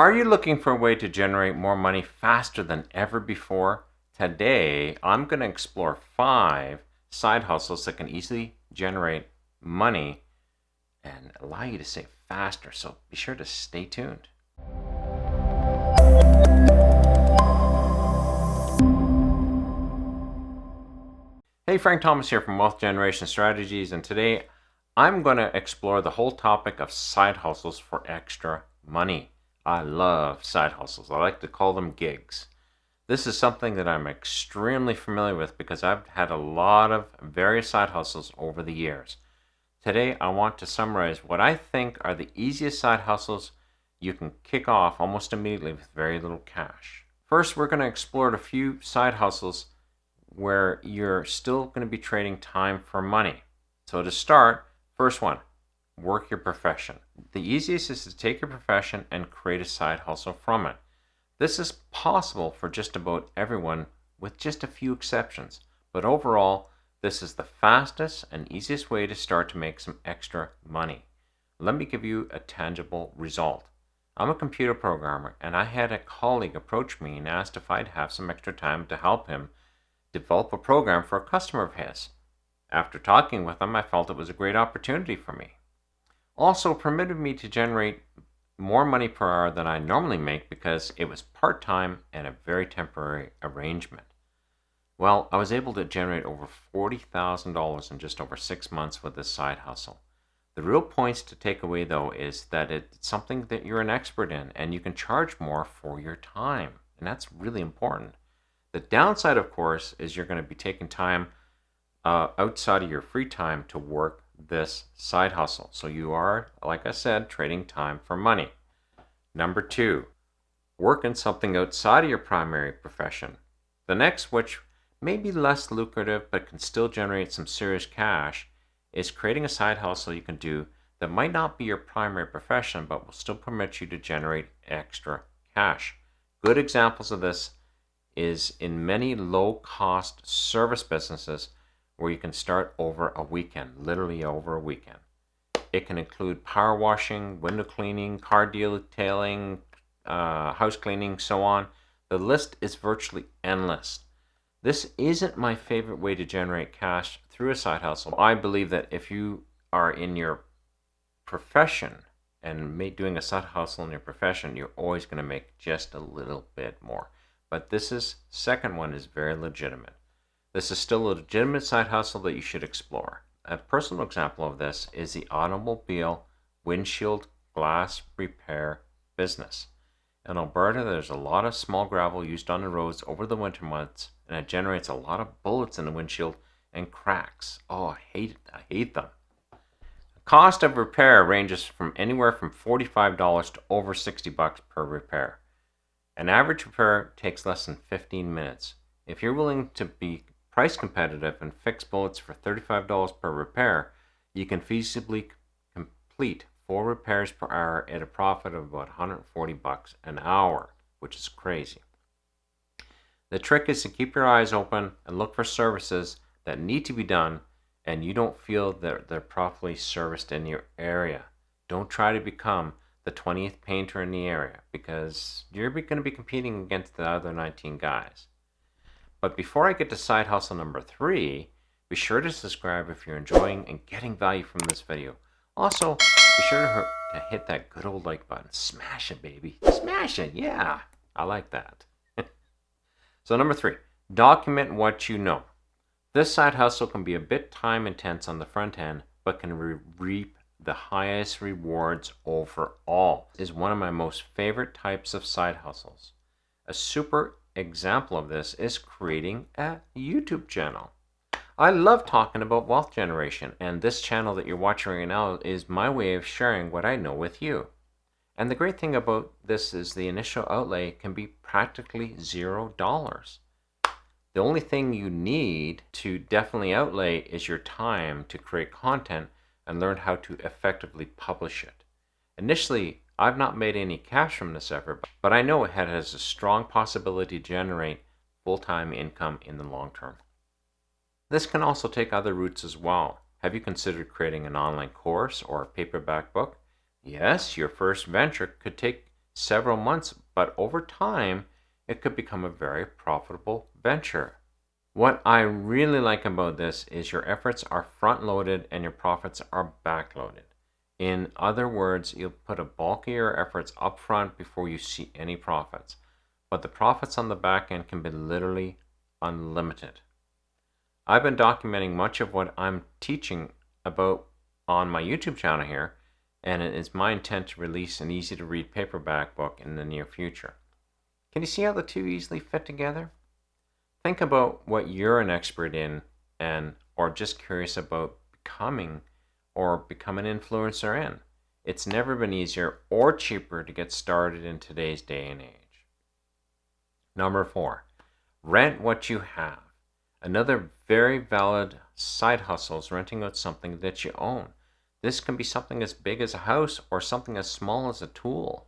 Are you looking for a way to generate more money faster than ever before? Today, I'm going to explore 5 side hustles that can easily generate money and allow you to save faster. So be sure to stay tuned. Hey, Frank Thomas here from Wealth Generation Strategies, and today I'm going to explore the whole topic of side hustles for extra money. I love side hustles. I like to call them gigs. This is something that I'm extremely familiar with because I've had a lot of various side hustles over the years. Today, I want to summarize what I think are the easiest side hustles you can kick off almost immediately with very little cash. First, we're going to explore a few side hustles where you're still going to be trading time for money. So to start, first one, work your profession. The easiest is to take your profession and create a side hustle from it. This is possible for just about everyone with just a few exceptions, but overall, this is the fastest and easiest way to start to make some extra money. Let me give you a tangible result. I'm a computer programmer, and I had a colleague approach me and asked if I'd have some extra time to help him develop a program for a customer of his. After talking with him, I felt it was a great opportunity for me. Also permitted me to generate more money per hour than I normally make because it was part-time and a very temporary arrangement. Well, I was able to generate over $40,000 in just over 6 months with this side hustle. The real points to take away though is that it's something that you're an expert in and you can charge more for your time, and that's really important. The downside, of course, is you're going to be taking time outside of your free time to work this side hustle. So you are, like I said, trading time for money. Number 2, work in something outside of your primary profession. The next, which may be less lucrative but can still generate some serious cash, is creating a side hustle you can do that might not be your primary profession but will still permit you to generate extra cash. Good examples of this is in many low-cost service businesses where you can start over a weekend, literally over a weekend. It can include power washing, window cleaning, car detailing, house cleaning, so on. The list is virtually endless. This isn't my favorite way to generate cash through a side hustle. I believe that if you are in your profession and doing a side hustle in your profession, you're always going to make just a little bit more. But second one is very legitimate. This is still a legitimate side hustle that you should explore. A personal example of this is the automobile windshield glass repair business. In Alberta, there's a lot of small gravel used on the roads over the winter months, and it generates a lot of bullets in the windshield and cracks. Oh, I hate them. The cost of repair ranges from anywhere from $45 to over $60 per repair. An average repair takes less than 15 minutes. If you're willing to be price competitive and fix bullets for $35 per repair, you can feasibly complete 4 repairs per hour at a profit of about $140 an hour, which is crazy. The trick is to keep your eyes open and look for services that need to be done and you don't feel that they're properly serviced in your area. Don't try to become the 20th painter in the area because you're going to be competing against the other 19 guys. But before I get to side hustle number 3, be sure to subscribe if you're enjoying and getting value from this video. Also, be sure to hit that good old like button. Smash it, baby. Smash it. Yeah, I like that. So number 3, document what you know. This side hustle can be a bit time intense on the front end, but can reap the highest rewards overall. Is one of my most favorite types of side hustles. A super example of this is creating a YouTube channel. I love talking about wealth generation, and this channel that you're watching right now is my way of sharing what I know with you. And the great thing about this is the initial outlay can be practically $0. The only thing you need to definitely outlay is your time to create content and learn how to effectively publish it. Initially, I've not made any cash from this effort, but I know it has a strong possibility to generate full-time income in the long term. This can also take other routes as well. Have you considered creating an online course or a paperback book? Yes, your first venture could take several months, but over time, it could become a very profitable venture. What I really like about this is your efforts are front loaded and your profits are back loaded. In other words, you'll put a bulk of your efforts up front before you see any profits. But the profits on the back end can be literally unlimited. I've been documenting much of what I'm teaching about on my YouTube channel here, and it is my intent to release an easy to read paperback book in the near future. Can you see how the two easily fit together? Think about what you're an expert in or just curious about becoming an influencer in. It's never been easier or cheaper to get started in today's day and age. Number 4, rent what you have. Another very valid side hustle is renting out something that you own. This can be something as big as a house or something as small as a tool.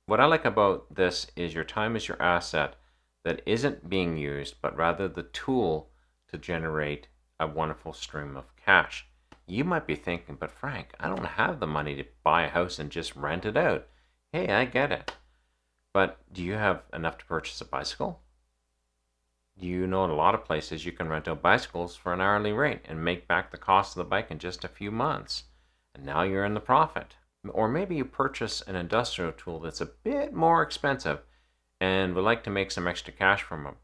What I like about this is your time is your asset that isn't being used, but rather the tool to generate a wonderful stream of cash. You might be thinking, but Frank, I don't have the money to buy a house and just rent it out. Hey, I get it. But do you have enough to purchase a bicycle? You know, in a lot of places you can rent out bicycles for an hourly rate and make back the cost of the bike in just a few months. And now you're in the profit. Or maybe you purchase an industrial tool that's a bit more expensive and would like to make some extra cash from them.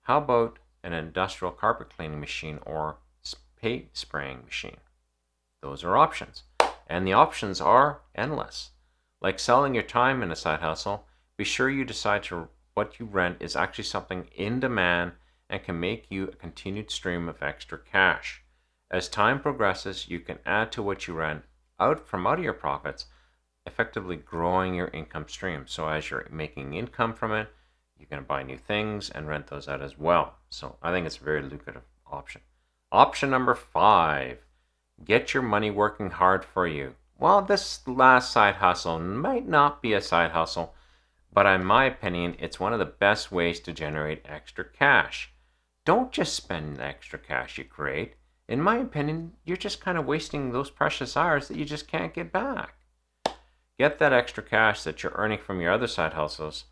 How about an industrial carpet cleaning machine or paint spraying machine? Those are options. And the options are endless. Like selling your time in a side hustle, be sure you decide what you rent is actually something in demand and can make you a continued stream of extra cash. As time progresses, you can add to what you rent out of your profits, effectively growing your income stream. So as you're making income from it, you're going to buy new things and rent those out as well. So I think it's a very lucrative option. Option number 5, get your money working hard for you. Well, this last side hustle might not be a side hustle, but in my opinion, it's one of the best ways to generate extra cash. Don't just spend the extra cash you create. In my opinion, you're just kind of wasting those precious hours that you just can't get back. Get that extra cash that you're earning from your other side hustles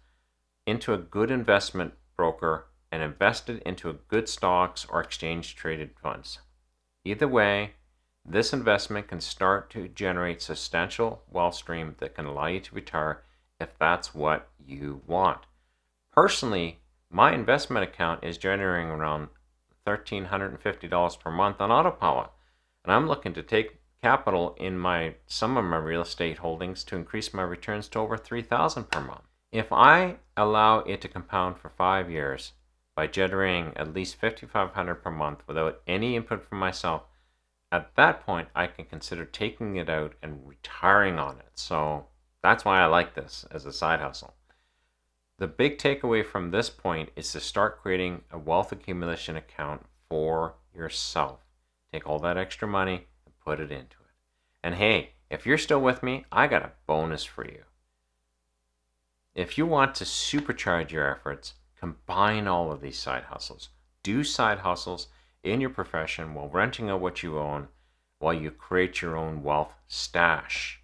into a good investment broker and invest it into good stocks or exchange traded funds. Either way, this investment can start to generate substantial wealth stream that can allow you to retire if that's what you want. Personally, my investment account is generating around $1,350 per month on autopilot, and I'm looking to take capital in some of my real estate holdings to increase my returns to over $3,000 per month. If I allow it to compound for 5 years by generating at least $5,500 per month without any input from myself, at that point I can consider taking it out and retiring on it. So that's why I like this as a side hustle. The big takeaway from this point is to start creating a wealth accumulation account for yourself. Take all that extra money and put it into it. And hey, if you're still with me, I got a bonus for you. If you want to supercharge your efforts, combine all of these side hustles. Do side hustles in your profession while renting out what you own while you create your own wealth stash.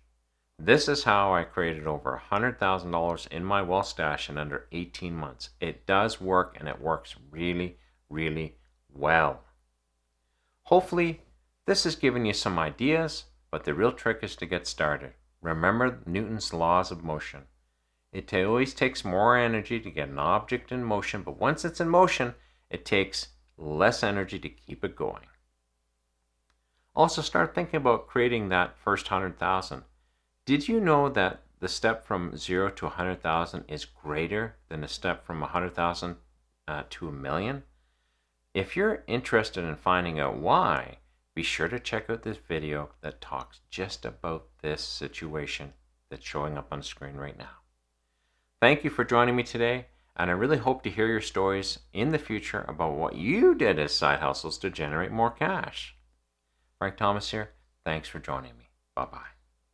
This is how I created over $100,000 in my wealth stash in under 18 months. It does work, and it works really, really well. Hopefully, this has given you some ideas, but the real trick is to get started. Remember Newton's laws of motion. It always takes more energy to get an object in motion, but once it's in motion, it takes less energy to keep it going. Also, start thinking about creating that first 100,000. Did you know that the step from 0 to 100,000 is greater than the step from 100,000 to a million? If you're interested in finding out why, be sure to check out this video that talks just about this situation that's showing up on the screen right now. Thank you for joining me today, and I really hope to hear your stories in the future about what you did as side hustles to generate more cash. Frank Thomas here. Thanks for joining me. Bye-bye.